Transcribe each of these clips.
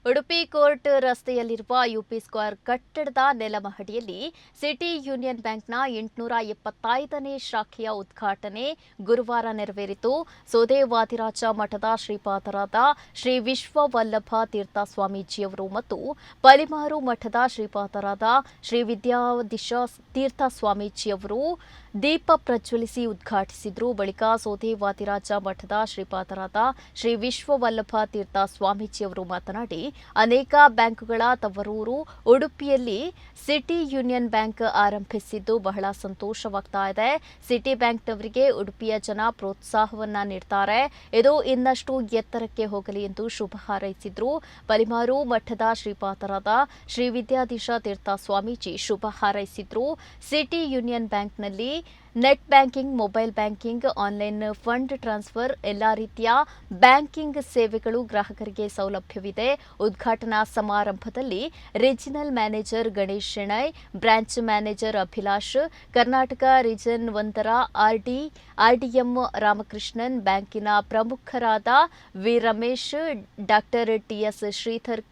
Udupi court ರಸ್ತೆಯಲ್ಲಿರುವ UP square ಕಟ್ಟಡದ ನೆಲಮಹಡಿಯಲ್ಲಿ city union ಬ್ಯಾಂಕ್ನ 875ನೇ ಶಾಖೆಯ ಉದ್ಘಾಟನೆ ಗುರುವಾರ ನೆರವೇರಿತು. ಸೋದೇವಾದಿರಾಜ ಮಠದ ಶ್ರೀಪಾದರಾದ ಶ್ರೀ ವಿಶ್ವವಲ್ಲಭ ತೀರ್ಥ ಸ್ವಾಮೀಜಿಯವರು ಮತ್ತು ಪಲಿಮಾರು ಮಠದ ಶ್ರೀಪಾದರಾದ ಶ್ರೀ ವಿದ್ಯಾಧೀಶ ತೀರ್ಥ ಸ್ವಾಮೀಜಿಯವರು ದೀಪ ಪ್ರಜ್ವಲಿಸಿ ಉದ್ಘಾಟಿಸಿದರು. ಬಳಿಕ ಸೋದೇವಾದಿರಾಜ ಮಠದ ಶ್ರೀಪಾದರಾದ ಶ್ರೀ ವಿಶ್ವವಲ್ಲಭ ತೀರ್ಥ ಸ್ವಾಮೀಜಿಯವರು ಮಾತನಾಡಿ, ಅನೇಕ ಬ್ಯಾಂಕುಗಳ ತವರೂರು ಉಡುಪಿಯಲ್ಲಿ ಸಿಟಿ ಯೂನಿಯನ್ ಬ್ಯಾಂಕ್ ಆರಂಭಿಸಿದ್ದು ಬಹಳ ಸಂತೋಷವಾಗ್ತಾ ಇದೆ. ಸಿಟಿ ಬ್ಯಾಂಕ್ನವರಿಗೆ ಉಡುಪಿಯ ಜನ ಪ್ರೋತ್ಸಾಹವನ್ನ ನೀಡ್ತಾರೆ. ಇದು ಇನ್ನಷ್ಟು ಎತ್ತರಕ್ಕೆ ಹೋಗಲಿ ಎಂದು ಶುಭ ಹಾರೈಸಿದ್ರು. ಪಲಿಮಾರು ಮಠದ ಶ್ರೀಪಾದರಾದ ಶ್ರೀ ವಿದ್ಯಾಧೀಶ ತೀರ್ಥ ಸ್ವಾಮೀಜಿ ಶುಭ ಹಾರೈಸಿದ್ರು. ಸಿಟಿ ಯೂನಿಯನ್ ಬ್ಯಾಂಕ್ನಲ್ಲಿ net banking, mobile banking, online fund transfer, ಎಲ್ಲಾ ರೀತಿಯ ಬ್ಯಾಂಕಿಂಗ್ ಸೇವೆಗಳು ಗ್ರಾಹಕರಿಗೆ ಸೌಲಭ್ಯವಿದೆ. ಉದ್ಘಾಟನಾ ಸಮಾರಂಭದಲ್ಲಿ regional manager Ganesh Shenoy, branch manager Abhilash, Karnataka region 1ರ ಆರ್ಡಿಎಂ ರಾಮಕೃಷ್ಣನ್, ಬ್ಯಾಂಕಿನ ಪ್ರಮುಖರಾದ V Ramesh, doctor TS Sridhar,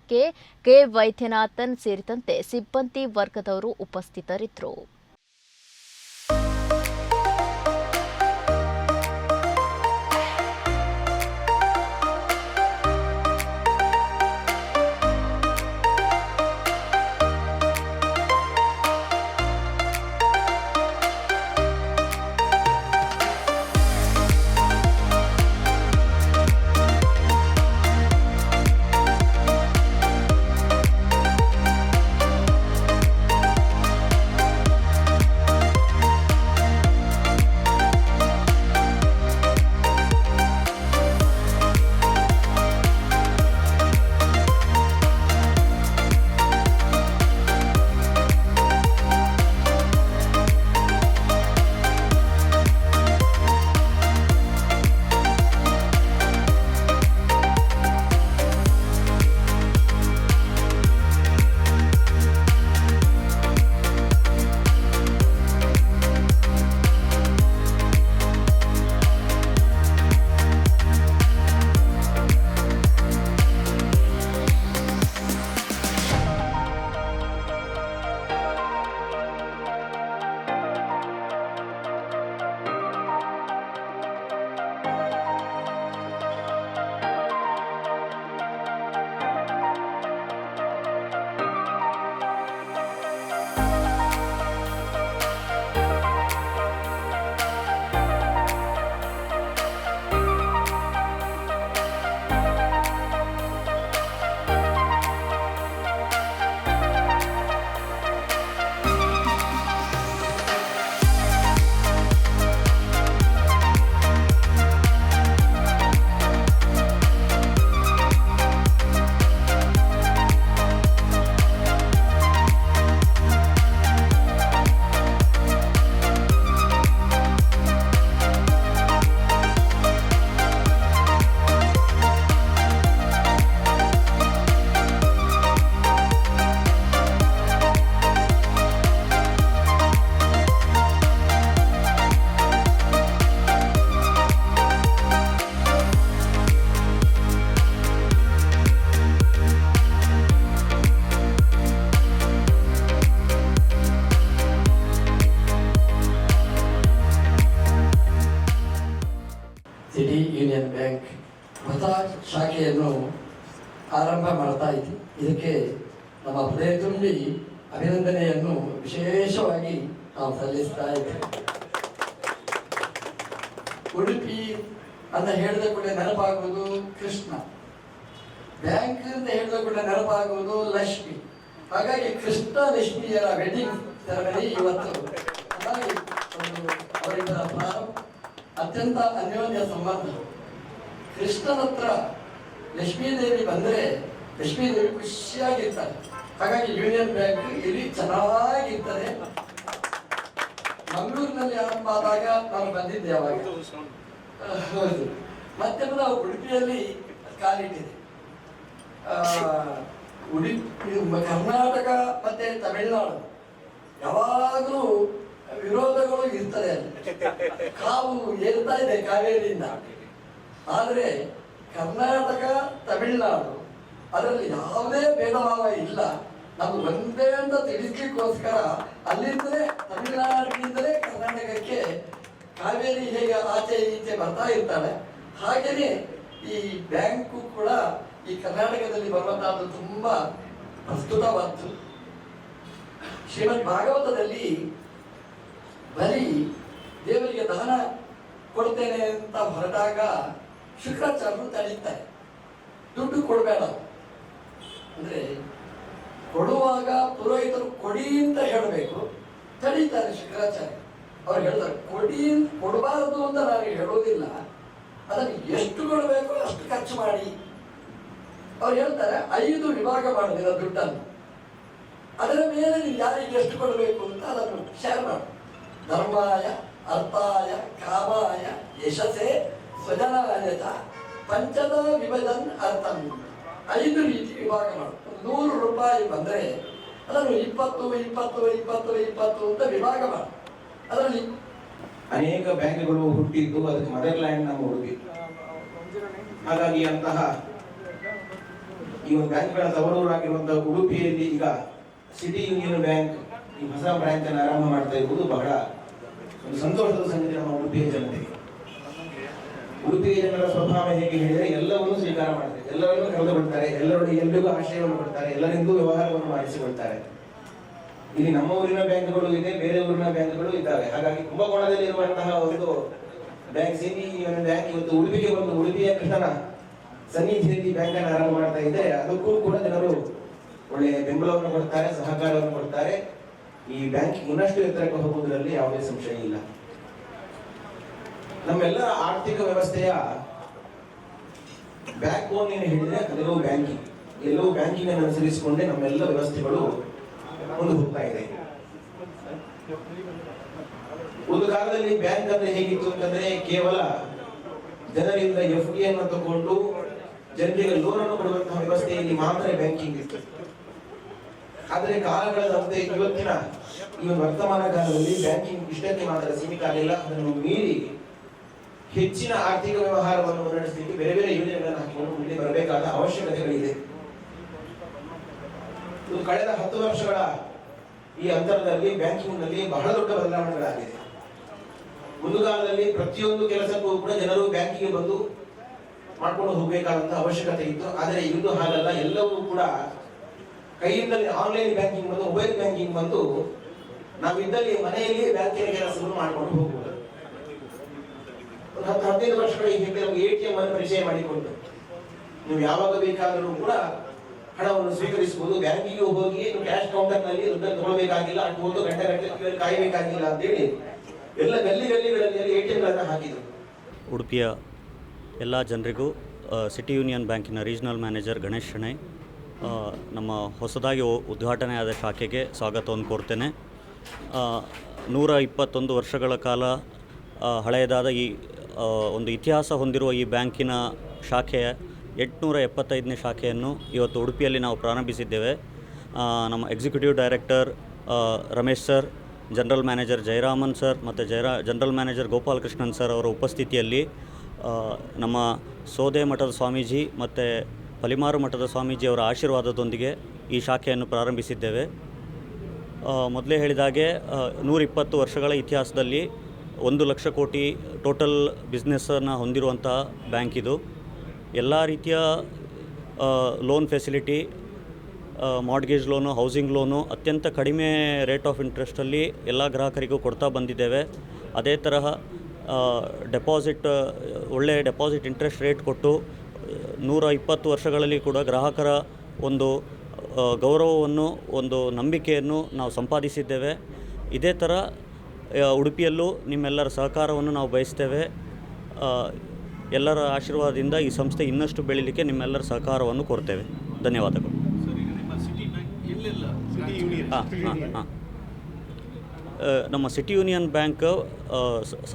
K Vaidyanathan ಸೇರಿದಂತೆ ಸಿಬ್ಬಂದಿ ವರ್ಗದವರು ಉಪಸ್ಥಿತರಿದ್ದರು. ಸಿಟಿ ಯೂನಿಯನ್ ಬ್ಯಾಂಕ್ ಹೊಸ ಶಾಖೆಯನ್ನು ಆರಂಭ ಮಾಡ್ತಾ ಇದ್ದೀವಿ. ಇದಕ್ಕೆ ನಮ್ಮ ಹೃದಯ ತುಂಬಿ ಅಭಿನಂದನೆಯನ್ನು ವಿಶೇಷವಾಗಿ ನಾವು ಸಲ್ಲಿಸ್ತಾ ಇದ್ದೇವೆ. ಉಡುಪಿ ಅಂತ ಹೇಳಿದ ಕೂಡ ನೆನಪಾಗುವುದು ಕೃಷ್ಣ, ಬ್ಯಾಂಕ್ ಅಂತ ಹೇಳಿದ ಕೂಡ ನೆನಪಾಗುವುದು ಲಕ್ಷ್ಮಿ. ಹಾಗಾಗಿ ಕೃಷ್ಣ ಲಕ್ಷ್ಮಿಯರ ವೆಡ್ಡಿಂಗ್ ಸೆರೆಮನಿ ಇವತ್ತು. ಅವರಿಬ್ಬರ ಅತ್ಯಂತ ಅನ್ಯೋನ್ಯ ಸಂಬಂಧ. ಕೃಷ್ಣನ ಹತ್ರ ಲಕ್ಷ್ಮೀದೇವಿ ಬಂದರೆ ಲಕ್ಷ್ಮೀದೇವಿ ಖುಷಿಯಾಗಿರ್ತಾರೆ. ಹಾಗಾಗಿ ಯೂನಿಯನ್ ಬ್ಯಾಂಕ್ ಇಲ್ಲಿ ಚೆನ್ನಾಗಿರ್ತದೆ. ಮಂಗಳೂರಿನಲ್ಲಿ ಆರಂಭ ಆದಾಗ ನಾನು ಬಂದಿದ್ದೆ ಅವಾಗ. ಹೌದು. ಮತ್ತೆ ನಾವು ಉಡುಪಿಯಲ್ಲಿ ಕಾಲಿಟ್ಟಿದೆ. ಉಡುಪಿ, ಕರ್ನಾಟಕ ಮತ್ತೆ ತಮಿಳುನಾಡು ಯಾವಾಗಲೂ ವಿರೋಧಗಳು ಇರ್ತದೆ. ಕಾವು ಏರ್ತಾ ಇದೆ ಕಾವೇರಿಯಿಂದ. ಆದರೆ ಕರ್ನಾಟಕ, ತಮಿಳುನಾಡು ಅದರಲ್ಲಿ ಯಾವುದೇ ಭೇದ ಭಾವ ಇಲ್ಲ. ನಮ್ಗೆ ಒಂದೇ ಅಂತ ತಿಳಿಸ್ಲಿಕ್ಕೋಸ್ಕರ ಅಲ್ಲಿಂದಲೇ ತಮಿಳುನಾಡಿನಿಂದಲೇ ಕರ್ನಾಟಕಕ್ಕೆ ಕಾವೇರಿ ಹೇಗೆ ಆಚೆ ಈಚೆ ಬರ್ತಾ ಇರ್ತಾಳೆ, ಹಾಗೆಯೇ ಈ ಬ್ಯಾಂಕು ಕೂಡ ಈ ಕರ್ನಾಟಕದಲ್ಲಿ ಬರುವಂತಹದ್ದು ತುಂಬ ಪ್ರಸ್ತುತವಾದ್ದು. ಶ್ರೀಮದ್ ಭಾಗವತದಲ್ಲಿ ಬರೀ ದೇವರಿಗೆ ದಾನ ಕೊಡ್ತೇನೆ ಅಂತ ಹೊರಟಾಗ ಶುಕ್ರಾಚಾರ್ಯರು ತಡೀತಾರೆ, ದುಡ್ಡು ಕೊಡಬೇಡ ಅಂದ್ರೆ ಕೊಡುವಾಗ ಪುರೋಹಿತರು ಕೊಡಿ ಅಂತ ಹೇಳಬೇಕು, ತಡೀತಾರೆ ಶುಕ್ರಾಚಾರ್ಯ. ಅವ್ರು ಹೇಳ್ತಾರೆ ಕೊಡಬಾರದು ಅಂತ ನಾನು ಹೇಳೋದಿಲ್ಲ, ಅದನ್ನು ಎಷ್ಟು ಕೊಡಬೇಕು ಅಷ್ಟು ಖರ್ಚು ಮಾಡಿ. ಅವ್ರು ಹೇಳ್ತಾರೆ 5 ವಿಭಾಗ ಮಾಡೋದಿಲ್ಲ ದುಡ್ಡನ್ನು, ಅದರ ಮೇಲೆ ನೀವು ಯಾರಿಗೆ ಎಷ್ಟು ಕೊಡಬೇಕು ಅಂತ ಅದನ್ನು ಶೇರ್ ಮಾಡಿ. ಧರ್ಮಾಯ ಅರ್ಥಾಯ ಕಾಮಾಯ ಯಶಸ್ಸೇ ಸ್ವಜನಾಯ ಪಂಚದ ವಿಭಜನ್ ಅರ್ಥಂ. 5 ರೀತಿ ವಿಭಾಗ ಮಾಡು. 100 ರೂಪಾಯಿ ಬಂದರೆ ಅದನ್ನು 20 20 20 20 ಅಂತ ವಿಭಾಗ ಮಾಡು. ಅದರಲ್ಲಿ ಅನೇಕ ಬ್ಯಾಂಕ್ಗಳು ಹುಟ್ಟಿದ್ದು ಅದಕ್ಕೆ ಮದರ್ಲ್ಯಾಂಡ್ ನಮ್ಮ ಉಡುಪಿ. ಹಾಗಾಗಿ ಅಂತಹ ಈ ಒಂದು ಬ್ಯಾಂಕ್ಗಳ ತವರೂರಾಗಿರುವಂತಹ ಉಡುಪಿಯಲ್ಲಿ ಈಗ ಸಿಟಿ ಯೂನಿಯನ್ ಬ್ಯಾಂಕ್ ಈ ಹೊಸ ಬ್ರಾಂಚ್ ಅನ್ನು ಆರಂಭ ಮಾಡ್ತಾ ಇರುವುದು ಬಹಳ ಒಂದು ಸಂತೋಷದ ಸಂಗತಿ ನಮ್ಮ ಉಡುಪಿಯ ಜನತೆಗೆ. ಉಡುಪಿಯ ಜನರ ಸ್ವಭಾವ ಹೇಗೆ ಹೇಳಿದರೆ ಎಲ್ಲವನ್ನೂ ಸ್ವೀಕಾರ ಮಾಡ್ತಾರೆ, ಎಲ್ಲರನ್ನೂ ಕರೆದುಕೊಳ್ತಾರೆ, ಎಲ್ಲರಿಗೂ ಆಶ್ರಯವನ್ನು ಕೊಡ್ತಾರೆ, ಎಲ್ಲರಿಂದೂ ವ್ಯವಹಾರವನ್ನು ಮಾಡಿಸಿಕೊಳ್ತಾರೆ. ಇಲ್ಲಿ ನಮ್ಮ ಊರಿನ ಬ್ಯಾಂಕ್ಗಳು ಇದೆ, ಬೇರೆ ಊರಿನ ಬ್ಯಾಂಕ್ಗಳು ಇದ್ದಾವೆ. ಹಾಗಾಗಿ ಕುಂಭಕೋಣದಲ್ಲಿ ಇರುವಂತಹ ಒಂದು ಬ್ಯಾಂಕ್ ಸಿಟಿ ಯೂನಿಯನ್ ಬ್ಯಾಂಕ್ ಇವತ್ತು ಉಡುಪಿಗೆ ಬಂದು ಉಡುಪಿಯ ಕೃಷ್ಣನ ಸನ್ನಿಧಿಯಲ್ಲಿ ಬ್ಯಾಂಕ್ ಅನ್ನು ಆರಂಭ ಮಾಡ್ತಾ ಇದ್ದರೆ ಅದಕ್ಕೂ ಕೂಡ ಜನರು ಒಳ್ಳೆಯ ಬೆಂಬಲವನ್ನು ಕೊಡ್ತಾರೆ, ಸಹಕಾರವನ್ನು ಕೊಡ್ತಾರೆ. ಈ ಬ್ಯಾಂಕ್ ಇನ್ನಷ್ಟು ಎತ್ತರಕ್ಕೆ ಹೋಗುವುದರಲ್ಲಿ ಯಾವುದೇ ಸಂಶಯ ಇಲ್ಲ. ನಮ್ಮೆಲ್ಲ ಆರ್ಥಿಕ ವ್ಯವಸ್ಥೆಯ ಬ್ಯಾಕ್ ಬೋನ್ ಏನು ಹೇಳಿದ್ರೆ ಅದೆಲ್ಲವೂ ಬ್ಯಾಂಕಿಂಗ್. ಎಲ್ಲವೂ ಬ್ಯಾಂಕಿಂಗ್ ಅನ್ನು ಅನುಸರಿಸಿಕೊಂಡೇ ನಮ್ಮೆಲ್ಲ ವ್ಯವಸ್ಥೆಗಳು ಮುಂದೆ ಹೋಗ್ತಾ ಇದೆ. ಒಂದು ಕಾಲದಲ್ಲಿ ಬ್ಯಾಂಕ್ ಅಂದ್ರೆ ಹೇಗಿತ್ತು ಅಂತಂದ್ರೆ ಕೇವಲ ಜನರಿಂದ FD ಅನ್ನು ತಗೊಂಡು ಜನರಿಗೆ ಲೋನ್ ಅನ್ನು ಕೊಡುವಂತಹ ವ್ಯವಸ್ಥೆಯಲ್ಲಿ ಮಾತ್ರ ಬ್ಯಾಂಕಿಂಗ್ ಇತ್ತು. ಆದರೆ ಕಾಲಗಳಂತೆ ಇವತ್ತಿನ ಈ ವರ್ತಮಾನ ಕಾಲದಲ್ಲಿ ಬ್ಯಾಂಕಿಂಗ್ ಇಷ್ಟಕ್ಕೆ ಮಾತ್ರ ಸೀಮಿತ ಆಗಿಲ್ಲ, ಅದನ್ನು ಮೀರಿ ಹೆಚ್ಚಿನ ಆರ್ಥಿಕ ವ್ಯವಹಾರವನ್ನು ಮುನ್ನಡೆಸಲಿಕ್ಕೆ ಬೇರೆ ಬೇರೆ ಯೋಜನೆಗಳನ್ನು ಹಾಕಿಕೊಂಡು ಮುಂದೆ ಬರಬೇಕಾದ ಅವಶ್ಯಕತೆಗಳಿದೆ. ಕಳೆದ 10 ವರ್ಷಗಳ ಈ ಅಂತರದಲ್ಲಿ ಬ್ಯಾಂಕಿಂಗ್ ನಲ್ಲಿ ಬಹಳ ದೊಡ್ಡ ಬದಲಾವಣೆಗಳಾಗಿದೆ. ಒಂದು ಕಾಲದಲ್ಲಿ ಪ್ರತಿಯೊಂದು ಕೆಲಸಕ್ಕೂ ಕೂಡ ಜನರು ಬ್ಯಾಂಕಿಗೆ ಬಂದು ಮಾಡ್ಕೊಂಡು ಹೋಗಬೇಕಾದಂತಹ ಅವಶ್ಯಕತೆ ಇತ್ತು. ಆದರೆ ಇಂದು ಹಾಗಲ್ಲ, ಎಲ್ಲವೂ ಕೂಡ ಕೈಯಿಂದಲೇ ಆನ್ಲೈನ್ ಬ್ಯಾಂಕಿಂಗ್ ಬಂದು ಮೊಬೈಲ್ ಬ್ಯಾಂಕಿಂಗ್ ಬಂದು ನಾವಿದ್ದಲ್ಲಿ ಮನೆಯಲ್ಲಿ ಬ್ಯಾಂಕಿನ ಕೆಲಸವನ್ನು ಮಾಡ್ಕೊಂಡು ಹೋಗಬಹುದು. 10-15 ವರ್ಷಗಳ ಹಿಂದೆ ನಮಗೆ ATM ಅನ್ನು ಪರಿಚಯ ಮಾಡಿಕೊಂಡು ನೀವು ಯಾವಾಗ ಬೇಕಾದರೂ ಕೂಡ ಹಣವನ್ನು ಸ್ವೀಕರಿಸಬಹುದು. ಬ್ಯಾಂಕಿಗೆ ಹೋಗಿ ಕ್ಯಾಶ್ ಕೌಂಟರ್ ನಲ್ಲಿ ದುಡ್ಡನ್ನು ತಗೊಳ್ಬೇಕಾಗಿಲ್ಲ, ಅಷ್ಟು ಗಂಟೆ ಕಾಯಬೇಕಾಗಿಲ್ಲ ಅಂತೇಳಿ ಎಲ್ಲ ಗಲ್ಲಿಗಳಲ್ಲಿ ATM ಗಳನ್ನು ಹಾಕಿದರು. ಉಡುಪಿಯ ಎಲ್ಲ ಜನರಿಗೂ ಸಿಟಿ ಯೂನಿಯನ್ ಬ್ಯಾಂಕಿನ ರೀಜನಲ್ ಮ್ಯಾನೇಜರ್ ಗಣೇಶ್ ಶೆಣೈ ನಮ್ಮ ಹೊಸದಾಗಿ ಉದ್ಘಾಟನೆಯಾದ ಶಾಖೆಗೆ ಸ್ವಾಗತವನ್ನು ಕೋರ್ತೇನೆ. 121 ವರ್ಷಗಳ ಕಾಲ ಹಳೆಯದಾದ ಈ ಒಂದು ಇತಿಹಾಸ ಹೊಂದಿರುವ ಈ ಬ್ಯಾಂಕಿನ ಶಾಖೆಯ 875ನೇ ಶಾಖೆಯನ್ನು ಇವತ್ತು ಉಡುಪಿಯಲ್ಲಿ ನಾವು ಪ್ರಾರಂಭಿಸಿದ್ದೇವೆ. ನಮ್ಮ executive director Ramesh sir, general manager Jayaraman sir ಮತ್ತು ಜನರಲ್ ಮ್ಯಾನೇಜರ್ ಗೋಪಾಲಕೃಷ್ಣನ್ ಸರ್ ಅವರ ಉಪಸ್ಥಿತಿಯಲ್ಲಿ ನಮ್ಮ ಸೋದೆ ಮಠದ ಸ್ವಾಮೀಜಿ ಮತ್ತು ಪಲಿಮಾರು ಮಠದ ಸ್ವಾಮೀಜಿಯವರ ಆಶೀರ್ವಾದದೊಂದಿಗೆ ಈ ಶಾಖೆಯನ್ನು ಪ್ರಾರಂಭಿಸಿದ್ದೇವೆ. ಮೊದಲೇ ಹೇಳಿದಾಗೆ 120 ವರ್ಷಗಳ ಇತಿಹಾಸದಲ್ಲಿ 1 ಲಕ್ಷ ಕೋಟಿ ಟೋಟಲ್ ಬಿಸ್ನೆಸ್ಸನ್ನು ಹೊಂದಿರುವಂತಹ ಬ್ಯಾಂಕ್ ಇದು. ಎಲ್ಲ ರೀತಿಯ loan facility, mortgage loan, housing loan ಅತ್ಯಂತ ಕಡಿಮೆ ರೇಟ್ ಆಫ್ ಇಂಟ್ರೆಸ್ಟಲ್ಲಿ ಎಲ್ಲ ಗ್ರಾಹಕರಿಗೂ ಕೊಡ್ತಾ ಬಂದಿದ್ದೇವೆ. ಅದೇ ತರಹ ಡೆಪಾಸಿಟ್ ಒಳ್ಳೆಯ ಡೆಪಾಸಿಟ್ ಇಂಟ್ರೆಸ್ಟ್ ರೇಟ್ ಕೊಟ್ಟು 120 ವರ್ಷಗಳಲ್ಲಿ ಕೂಡ ಗ್ರಾಹಕರ ಒಂದು ಗೌರವವನ್ನು, ಒಂದು ನಂಬಿಕೆಯನ್ನು ನಾವು ಸಂಪಾದಿಸಿದ್ದೇವೆ. ಇದೇ ಥರ ಉಡುಪಿಯಲ್ಲೂ ನಿಮ್ಮೆಲ್ಲರ ಸಹಕಾರವನ್ನು ನಾವು ಬಯಸ್ತೇವೆ. ಎಲ್ಲರ ಆಶೀರ್ವಾದದಿಂದ ಈ ಸಂಸ್ಥೆ ಇನ್ನಷ್ಟು ಬೆಳೀಲಿಕ್ಕೆ ನಿಮ್ಮೆಲ್ಲರ ಸಹಕಾರವನ್ನು ಕೋರ್ತೇವೆ. ಧನ್ಯವಾದಗಳು. ನಮ್ಮ ಸಿಟಿ ಯೂನಿಯನ್ ಬ್ಯಾಂಕ್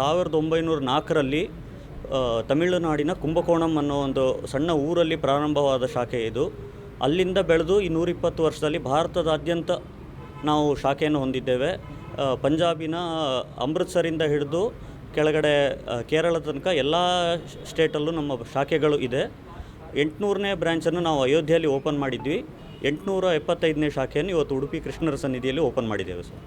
1904ರಲ್ಲಿ ತಮಿಳುನಾಡಿನ ಕುಂಭಕೋಣಂ ಅನ್ನೋ ಒಂದು ಸಣ್ಣ ಊರಲ್ಲಿ ಪ್ರಾರಂಭವಾದ ಶಾಖೆ ಇದು. ಅಲ್ಲಿಂದ ಬೆಳೆದು ಈ 120 ವರ್ಷದಲ್ಲಿ ಭಾರತದಾದ್ಯಂತ ನಾವು ಶಾಖೆಯನ್ನು ಹೊಂದಿದ್ದೇವೆ. ಪಂಜಾಬಿನ ಅಮೃತ್ಸರಿಂದ ಹಿಡಿದು ಕೆಳಗಡೆ ಕೇರಳ ತನಕ ಎಲ್ಲ ಸ್ಟೇಟಲ್ಲೂ ನಮ್ಮ ಶಾಖೆಗಳು ಇದೆ. 800ನೇ ಬ್ರ್ಯಾಂಚನ್ನು ನಾವು ಅಯೋಧ್ಯೆಯಲ್ಲಿ ಓಪನ್ ಮಾಡಿದ್ವಿ. 875ನೇ ಶಾಖೆಯನ್ನು ಇವತ್ತು ಉಡುಪಿ ಕೃಷ್ಣರ ಸನ್ನಿಧಿಯಲ್ಲಿ ಓಪನ್ ಮಾಡಿದ್ದೇವೆ ಸರ್.